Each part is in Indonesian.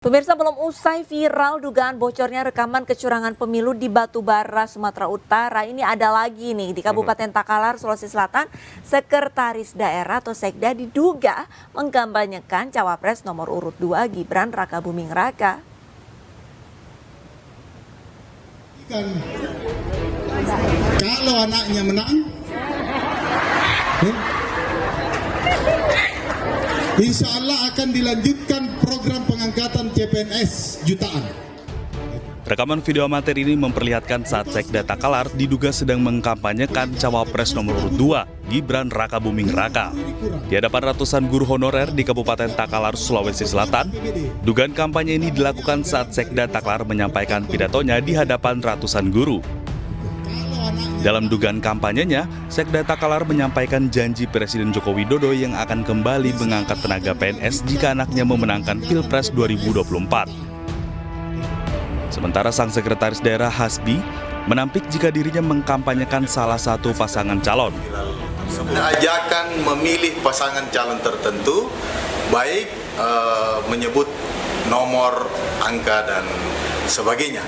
Pemirsa, belum usai viral dugaan bocornya rekaman kecurangan pemilu di Batubara, Sumatera Utara. Ini ada lagi nih di Kabupaten Takalar, Sulawesi Selatan. Sekretaris Daerah atau Sekda diduga mengkampanyekan cawapres nomor urut 2 Gibran Rakabuming Raka. Kalau anaknya menang, insya Allah akan dilanjutkan program pengangkatan CPNS jutaan. Rekaman video amatir ini memperlihatkan saat Sekda Takalar diduga sedang mengkampanyekan cawapres nomor urut 2, Gibran Rakabuming Raka. Di hadapan ratusan guru honorer di Kabupaten Takalar, Sulawesi Selatan, dugaan kampanye ini dilakukan saat Sekda Takalar menyampaikan pidatonya di hadapan ratusan guru. Dalam dugaan kampanyenya, Sekda Takalar menyampaikan janji Presiden Joko Widodo yang akan kembali mengangkat tenaga PNS jika anaknya memenangkan Pilpres 2024. Sementara sang Sekretaris Daerah Hasbi menampik jika dirinya mengkampanyekan salah satu pasangan calon. Ajakan memilih pasangan calon tertentu, baik menyebut nomor, angka, dan sebagainya.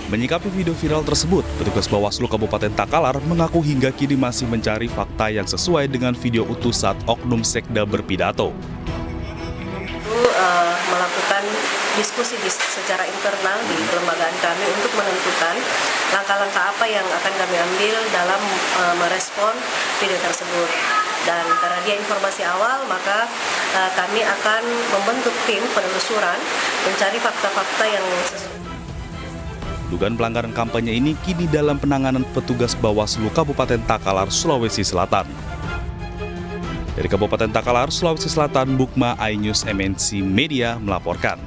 Menyikapi video viral tersebut, petugas Bawaslu Kabupaten Takalar mengaku hingga kini masih mencari fakta yang sesuai dengan video utuh saat oknum Sekda berpidato. Melakukan diskusi secara internal di kelembagaan kami untuk menentukan langkah-langkah apa yang akan kami ambil dalam merespon video tersebut. Dan karena dia informasi awal, maka kami akan membentuk tim penelusuran mencari fakta-fakta yang sesuai. Dugaan pelanggaran kampanye ini kini dalam penanganan petugas Bawaslu Kabupaten Takalar, Sulawesi Selatan. Dari Kabupaten Takalar, Sulawesi Selatan, Bukma iNews MNC Media melaporkan.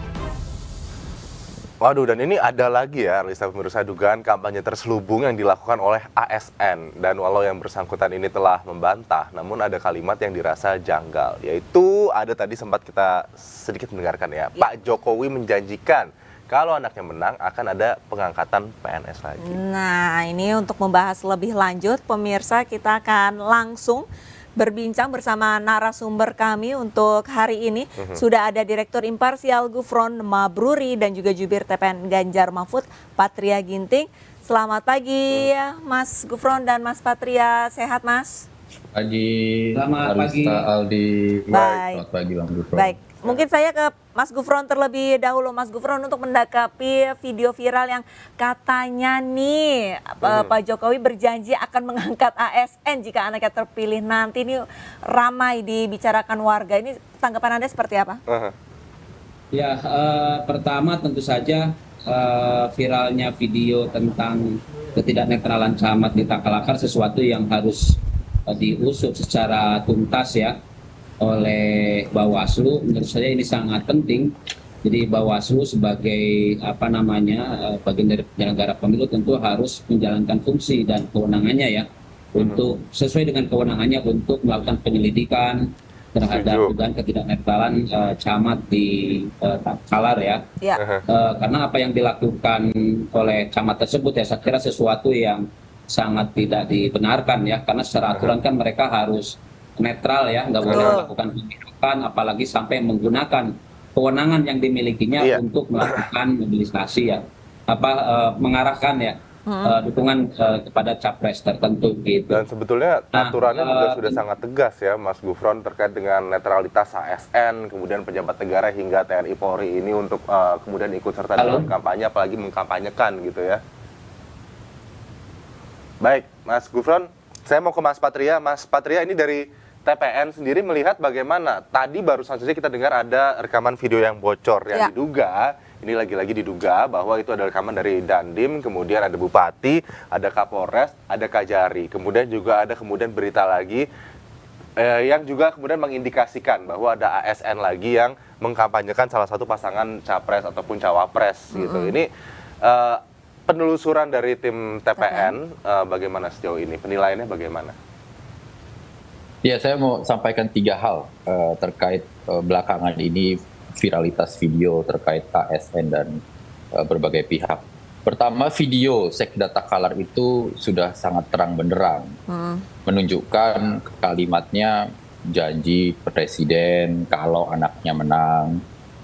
Waduh, dan ini ada lagi ya, Lisa pemirsa, dugaan kampanye terselubung yang dilakukan oleh ASN. Dan walau yang bersangkutan ini telah membantah, namun ada kalimat yang dirasa janggal. Yaitu ada tadi sempat kita sedikit mendengarkan ya, Pak Jokowi menjanjikan kalau anaknya menang akan ada pengangkatan PNS lagi. Nah, ini untuk membahas lebih lanjut, pemirsa, kita akan langsung berbincang bersama narasumber kami untuk hari ini. Sudah ada Direktur Imparsial Gufron Mabruri dan juga Jubir TPN Ganjar Mahfud, Patria Ginting. Selamat pagi Mas Gufron dan Mas Patria, sehat Mas? Pagi, selamat pagi Aldi. Baik. Selamat pagi Bang Gufron. Baik, mungkin saya ke Mas Gufron terlebih dahulu. Mas Gufron, untuk mendakapi video viral yang katanya nih Pak Jokowi berjanji akan mengangkat ASN jika anaknya terpilih nanti, ini ramai dibicarakan warga. Ini tanggapan Anda seperti apa? Ya, pertama tentu saja viralnya video tentang ketidaknetralan camat di Takalakar sesuatu yang harus diusut secara tuntas ya oleh Bawaslu. Menurut saya ini sangat penting. Jadi Bawaslu sebagai bagian dari penyelenggara pemilu tentu harus menjalankan fungsi dan kewenangannya ya, untuk sesuai dengan kewenangannya untuk melakukan penyelidikan terhadap dugaan ketidaknetralan camat di Takalar ya. Karena apa yang dilakukan oleh camat tersebut ya, saya kira sesuatu yang sangat tidak dibenarkan ya, karena secara aturan kan mereka harus netral ya, nggak boleh melakukan tindakan apalagi sampai menggunakan kewenangan yang dimilikinya untuk melakukan mobilisasi ya, mengarahkan ya dukungan kepada capres tertentu gitu. Dan sebetulnya aturannya juga sudah sangat tegas ya Mas Gufron terkait dengan netralitas ASN, kemudian pejabat negara hingga TNI Polri ini untuk kemudian ikut serta dalam kampanye, apalagi mengkampanyekan gitu ya. Baik, Mas Gufron, saya mau ke Mas Patria. Mas Patria, ini dari TPN sendiri melihat bagaimana? Tadi baru saja kita dengar ada rekaman video yang bocor yang diduga, ini lagi-lagi diduga bahwa itu adalah rekaman dari Dandim, kemudian ada Bupati, ada Kapolres, ada Kajari, kemudian juga ada berita lagi yang juga kemudian mengindikasikan bahwa ada ASN lagi yang mengkampanyekan salah satu pasangan capres ataupun cawapres gitu. Ini penelusuran dari tim TPN bagaimana sejauh ini? Penilaiannya bagaimana? Ya, saya mau sampaikan 3 hal terkait belakangan ini viralitas video terkait ASN dan berbagai pihak. Pertama, video Sekda Takalar itu sudah sangat terang benderang, menunjukkan kalimatnya janji presiden kalau anaknya menang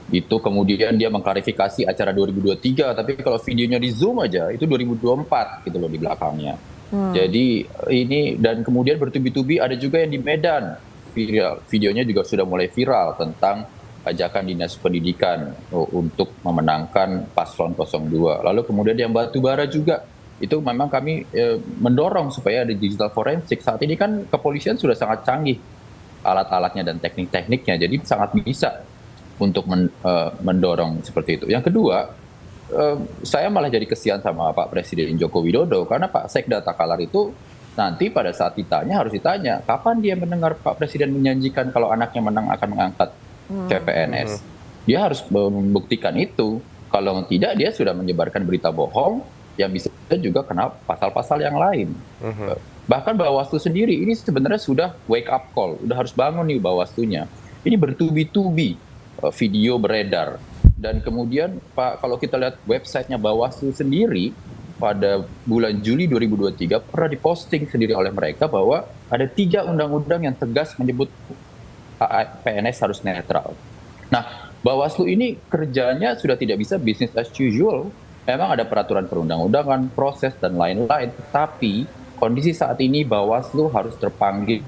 Itu kemudian dia mengklarifikasi acara 2023, tapi kalau videonya di Zoom aja itu 2024 gitu loh di belakangnya. Jadi ini, dan kemudian bertubi-tubi ada juga yang di Medan. Videonya juga sudah mulai viral tentang ajakan Dinas Pendidikan untuk memenangkan paslon 02. Lalu kemudian yang Batubara juga, itu memang kami mendorong supaya ada digital forensik. Saat ini kan kepolisian sudah sangat canggih alat-alatnya dan teknik-tekniknya, jadi sangat bisa untuk mendorong seperti itu. Yang kedua, saya malah jadi kesian sama Pak Presiden Joko Widodo, karena Pak Sekda Takalar itu nanti pada saat harus ditanya, kapan dia mendengar Pak Presiden menjanjikan kalau anaknya menang akan mengangkat CPNS. Dia harus membuktikan itu. Kalau tidak, dia sudah menyebarkan berita bohong yang bisa juga kena pasal-pasal yang lain. Bahkan Bawaslu sendiri ini sebenarnya sudah wake up call, udah harus bangun nih Bawaslunya. Ini bertubi-tubi video beredar, dan kemudian Pak, kalau kita lihat websitenya Bawaslu sendiri pada bulan Juli 2023 pernah diposting sendiri oleh mereka bahwa ada 3 undang-undang yang tegas menyebut PNS harus netral. Nah, Bawaslu ini kerjanya sudah tidak bisa business as usual. Memang ada peraturan perundang-undangan, proses dan lain-lain, tapi kondisi saat ini Bawaslu harus terpanggil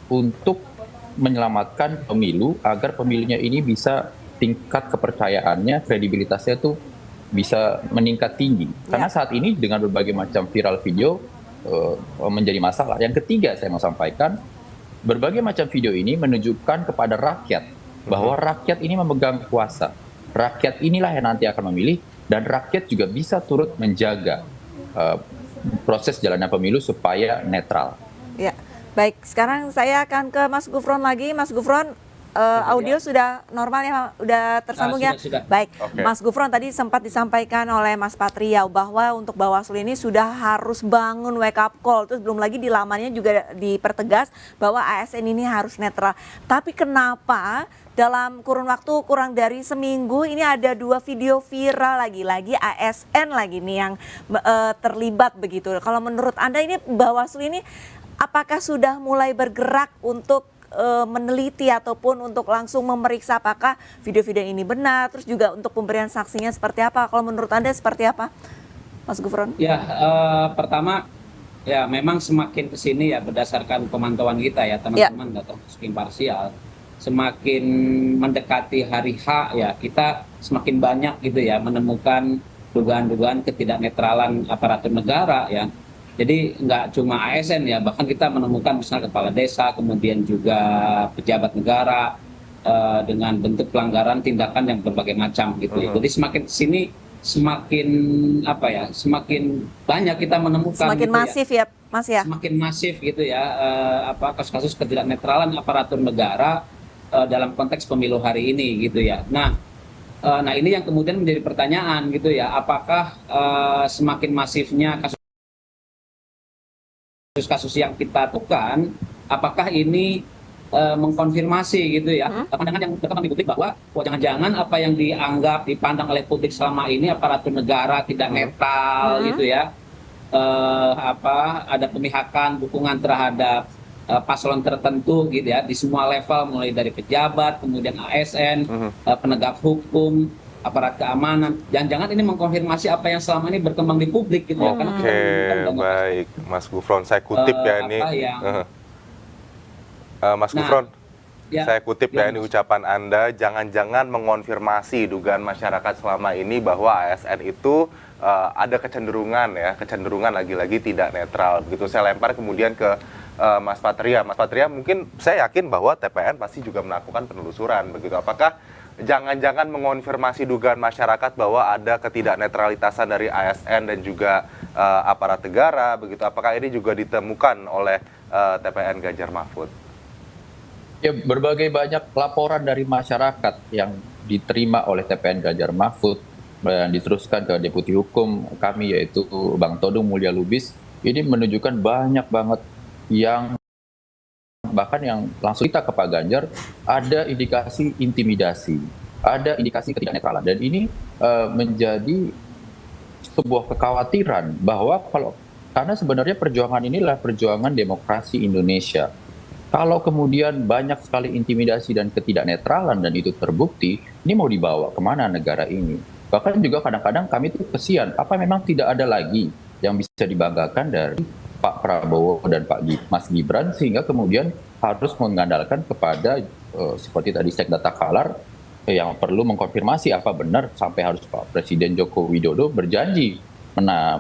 untuk menyelamatkan pemilu agar pemilunya ini bisa tingkat kepercayaannya, kredibilitasnya tuh bisa meningkat tinggi. Karena saat ini dengan berbagai macam viral video menjadi masalah. Yang ketiga saya mau sampaikan, berbagai macam video ini menunjukkan kepada rakyat bahwa rakyat ini memegang kuasa. Rakyat inilah yang nanti akan memilih, dan rakyat juga bisa turut menjaga proses jalannya pemilu supaya netral. Ya. Baik, sekarang saya akan ke Mas Gufron lagi. Mas Gufron, audio sudah normal ya, udah tersambung ya? Sudah. Baik, Oke. Mas Gufron tadi sempat disampaikan oleh Mas Patria bahwa untuk Bawaslu ini sudah harus bangun wake up call. Terus belum lagi di lamannya juga dipertegas bahwa ASN ini harus netral. Tapi kenapa dalam kurun waktu kurang dari seminggu ini ada 2 video viral lagi ASN lagi nih yang terlibat begitu. Kalau menurut Anda ini Bawaslu ini apakah sudah mulai bergerak untuk meneliti ataupun untuk langsung memeriksa apakah video-video ini benar, terus juga untuk pemberian saksinya seperti apa? Kalau menurut Anda seperti apa, Mas Gufron? Ya, pertama ya memang semakin kesini ya berdasarkan pemantauan kita ya teman-teman atau imparsial, semakin mendekati hari H ya kita semakin banyak gitu ya menemukan dugaan-dugaan ketidaknetralan aparatur negara ya. Jadi nggak cuma ASN ya, bahkan kita menemukan misalnya kepala desa, kemudian juga pejabat negara dengan bentuk pelanggaran tindakan yang berbagai macam gitu ya. Jadi semakin sini semakin apa ya, semakin banyak kita menemukan. Semakin gitu masif ya, Mas ya. Semakin masif gitu ya, kasus-kasus ketidaknetralan aparatur negara dalam konteks pemilu hari ini gitu ya. Nah ini yang kemudian menjadi pertanyaan gitu ya, apakah semakin masifnya kasus-kasus yang kita temukan, apakah ini mengkonfirmasi gitu ya pandangan yang berkembang di publik bahwa jangan-jangan apa yang dianggap dipandang oleh publik selama ini aparatur negara tidak netral gitu ya, ada pemihakan dukungan terhadap paslon tertentu gitu ya di semua level, mulai dari pejabat, kemudian ASN, penegak hukum, aparat keamanan. Jangan-jangan ini mengkonfirmasi apa yang selama ini berkembang di publik gitu ya. Karena kita Baik, Mas Gufron, saya kutip ya ini. Mas Gufron, saya kutip ya ini ucapan Anda, jangan-jangan mengonfirmasi dugaan masyarakat selama ini bahwa ASN itu ada kecenderungan lagi-lagi tidak netral. Begitu saya lempar kemudian ke Mas Patria. Mas Patria, mungkin saya yakin bahwa TPN pasti juga melakukan penelusuran. Begitu, apakah jangan-jangan mengonfirmasi dugaan masyarakat bahwa ada ketidaknetralitasan dari ASN dan juga aparat negara, begitu? Apakah ini juga ditemukan oleh TPN Ganjar Mahfud? Ya, berbagai banyak laporan dari masyarakat yang diterima oleh TPN Ganjar Mahfud dan diteruskan ke Deputi Hukum kami yaitu Bang Todung Mulya Lubis, ini menunjukkan banyak banget yang bahkan yang langsung kita ke Pak Ganjar ada indikasi intimidasi, ada indikasi ketidaknetralan, dan ini menjadi sebuah kekhawatiran bahwa karena sebenarnya perjuangan inilah perjuangan demokrasi Indonesia. Kalau kemudian banyak sekali intimidasi dan ketidaknetralan dan itu terbukti, ini mau dibawa kemana negara ini? Bahkan juga kadang-kadang kami tuh kesian, apa memang tidak ada lagi yang bisa dibanggakan dari Pak Prabowo dan Mas Gibran sehingga kemudian harus mengandalkan kepada seperti tadi Sekda Takalar yang perlu mengkonfirmasi apa benar sampai harus Pak Presiden Joko Widodo berjanji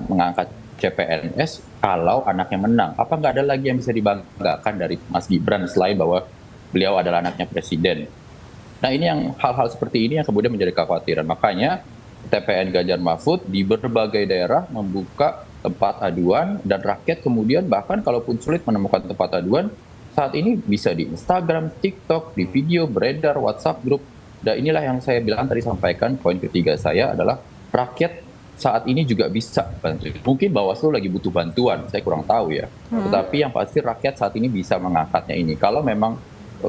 mengangkat CPNS kalau anaknya menang. Apa nggak ada lagi yang bisa dibanggakan dari Mas Gibran selain bahwa beliau adalah anaknya presiden? Nah ini yang hal-hal seperti ini yang kemudian menjadi kekhawatiran. Makanya TPN Ganjar Mahfud di berbagai daerah membuka tempat aduan dan rakyat kemudian bahkan kalaupun sulit menemukan tempat aduan saat ini bisa di Instagram, TikTok, di video beredar, WhatsApp grup. Dan inilah yang saya bilang tadi sampaikan poin ketiga saya adalah rakyat saat ini juga bisa bantu. Mungkin Bawaslu lagi butuh bantuan, saya kurang tahu ya. Tetapi yang pasti rakyat saat ini bisa mengangkatnya ini. Kalau memang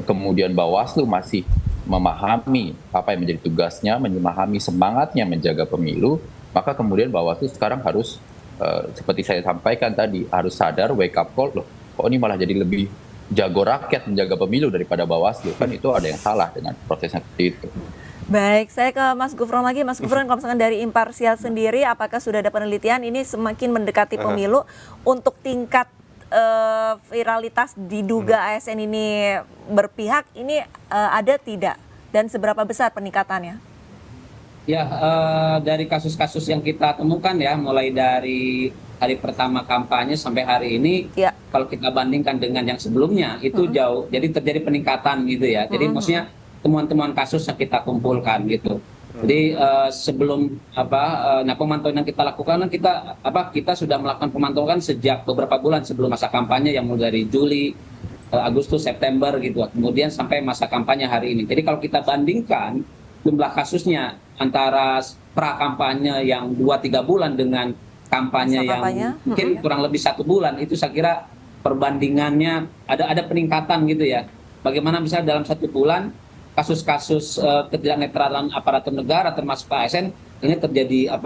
kemudian Bawaslu masih memahami apa yang menjadi tugasnya, memahami semangatnya menjaga pemilu, maka kemudian Bawaslu sekarang harus seperti saya sampaikan tadi, harus sadar wake up call loh. Kok ini malah jadi lebih jago rakyat menjaga pemilu daripada Bawaslu? Kan itu ada yang salah dengan prosesnya seperti itu. Baik, saya ke Mas Gufron lagi. Mas Gufron, kalau misalkan dari Imparsial sendiri, apakah sudah ada penelitian ini semakin mendekati pemilu untuk tingkat viralitas diduga ASN ini berpihak, ini ada tidak? Dan seberapa besar peningkatannya? Ya, dari kasus-kasus yang kita temukan ya, mulai dari hari pertama kampanye sampai hari ini, Ya. kalau kita bandingkan dengan yang sebelumnya, itu jauh. Jadi terjadi peningkatan gitu ya. Jadi maksudnya temuan-temuan kasus yang kita kumpulkan gitu. Jadi sebelum nah pemantauan yang kita lakukan kita sudah melakukan pemantauan sejak beberapa bulan sebelum masa kampanye yang mulai dari Juli, Agustus, September gitu. Kemudian sampai masa kampanye hari ini. Jadi kalau kita bandingkan jumlah kasusnya antara pra kampanye yang 2-3 bulan dengan kampanye yang mungkin kurang lebih 1 bulan, itu saya kira perbandingannya ada peningkatan gitu ya. Bagaimana misalnya dalam 1 bulan kasus-kasus ketidaknetralan aparatur negara termasuk ASN ini terjadi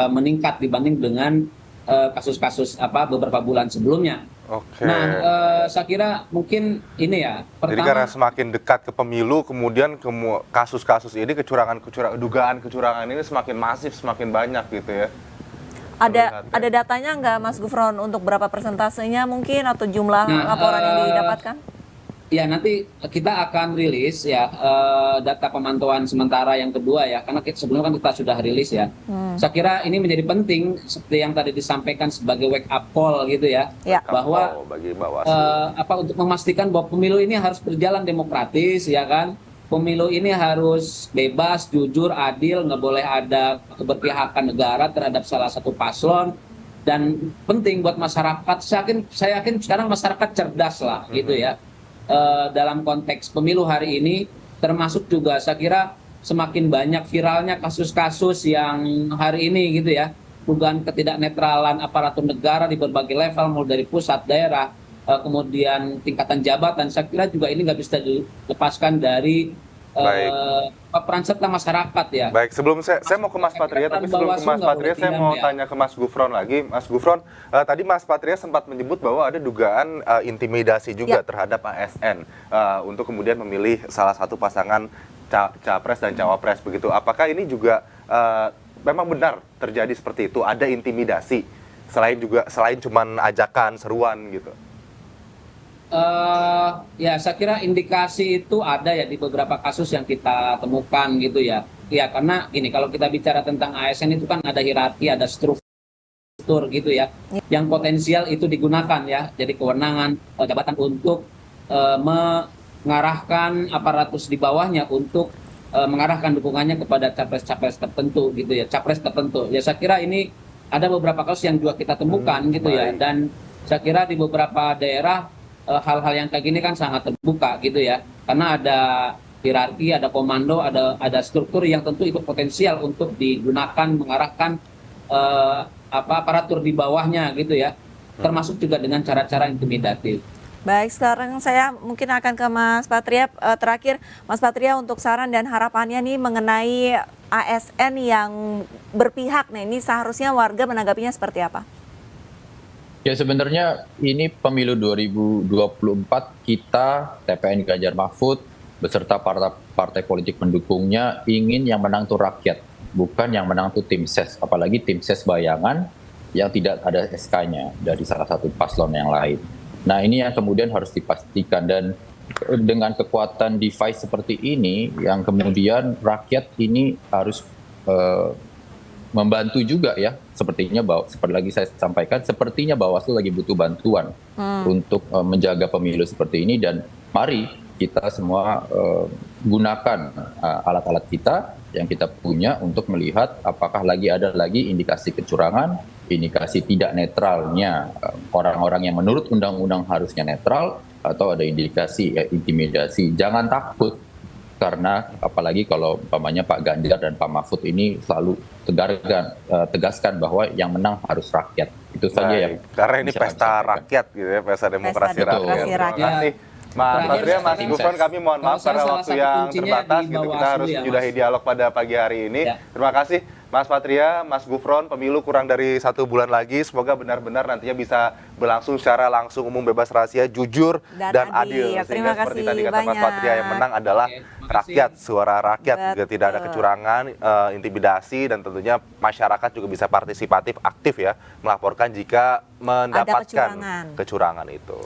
meningkat dibanding dengan kasus-kasus beberapa bulan sebelumnya. Oke. Nah, saya kira mungkin ini ya. Jadi karena semakin dekat ke pemilu, kemudian kasus-kasus ini dugaan kecurangan ini semakin masif, semakin banyak gitu ya. Ada datanya nggak, Mas Gufron, untuk berapa persentasenya mungkin atau jumlah laporan yang didapatkan? Ya, nanti kita akan rilis ya data pemantauan sementara yang kedua ya, karena sebelumnya kan kita sudah rilis ya. Saya kira ini menjadi penting seperti yang tadi disampaikan sebagai wake up call gitu ya, bahwa bagi Bawaslu. untuk memastikan bahwa pemilu ini harus berjalan demokratis ya kan. Pemilu ini harus bebas, jujur, adil, nggak boleh ada keberpihakan negara terhadap salah satu paslon. Dan penting buat masyarakat, saya yakin sekarang masyarakat cerdas lah gitu ya. Dalam konteks pemilu hari ini, termasuk juga saya kira semakin banyak viralnya kasus-kasus yang hari ini gitu ya, dugaan ketidaknetralan aparatur negara di berbagai level, mulai dari pusat, daerah, kemudian tingkatan jabatan. Saya kira juga ini nggak bisa dilepaskan dari peran serta masyarakat ya. Baik, sebelum saya mau ke Mas Patria, tapi sebelum ke Mas Patria saya mau tanya ke Mas Gufron lagi. Mas Gufron, tadi Mas Patria sempat menyebut bahwa ada dugaan intimidasi juga terhadap ASN untuk kemudian memilih salah satu pasangan capres dan cawapres begitu. Apakah ini juga memang benar terjadi seperti itu? Ada intimidasi selain cuman ajakan, seruan gitu? Ya, saya kira indikasi itu ada ya di beberapa kasus yang kita temukan gitu ya. Ya, karena gini, kalau kita bicara tentang ASN itu kan ada hierarki, ada struktur gitu ya, yang potensial itu digunakan ya. Jadi kewenangan jabatan untuk mengarahkan aparatus di bawahnya untuk mengarahkan dukungannya kepada capres-capres tertentu gitu ya, capres tertentu. Ya, saya kira ini ada beberapa kasus yang juga kita temukan gitu ya. Dan saya kira di beberapa daerah hal-hal yang kayak gini kan sangat terbuka gitu ya, karena ada hierarki, ada komando, ada struktur yang tentu itu potensial untuk digunakan mengarahkan aparatur di bawahnya gitu ya, termasuk juga dengan cara-cara intimidatif. Baik, sekarang saya mungkin akan ke Mas Patria. Terakhir, Mas Patria, untuk saran dan harapannya nih mengenai ASN yang berpihak, nah ini seharusnya warga menanggapinya seperti apa? Ya sebenarnya ini pemilu 2024 kita TPN Ganjar Mahfud beserta partai politik pendukungnya ingin yang menang tuh rakyat, bukan yang menang tuh tim ses, apalagi tim ses bayangan yang tidak ada SK-nya dari salah satu paslon yang lain. Nah ini yang kemudian harus dipastikan, dan dengan kekuatan device seperti ini yang kemudian rakyat ini harus membantu juga ya, sepertinya seperti lagi saya sampaikan, sepertinya Bawaslu lagi butuh bantuan untuk menjaga pemilu seperti ini, dan mari kita semua gunakan alat-alat kita yang kita punya untuk melihat apakah ada lagi indikasi kecurangan, indikasi tidak netralnya orang-orang yang menurut undang-undang harusnya netral, atau ada indikasi intimidasi. Jangan takut, karena apalagi kalau umpamanya Pak Ganjar dan Pak Mahfud ini selalu tegaskan bahwa yang menang harus rakyat. Itu saja yang karena ini pesta rakyat gitu ya, pesta demokrasi rakyat. Terima kasih Mas Patria, Mas Gufron, kami mohon maaf karena waktu yang terbatas gitu, kita harus sudahi dialog pada pagi hari ini. Terima kasih Mas Patria, Mas Gufron. Pemilu kurang dari 1 bulan lagi, semoga benar-benar nantinya bisa berlangsung secara langsung, umum, bebas, rahasia, jujur dan adil. Terima Sehingga seperti kasih tadi kata Mas banyak. Patria, yang menang adalah rakyat, suara rakyat, juga tidak ada kecurangan, intimidasi, dan tentunya masyarakat juga bisa partisipatif, aktif ya, melaporkan jika mendapatkan kecurangan itu.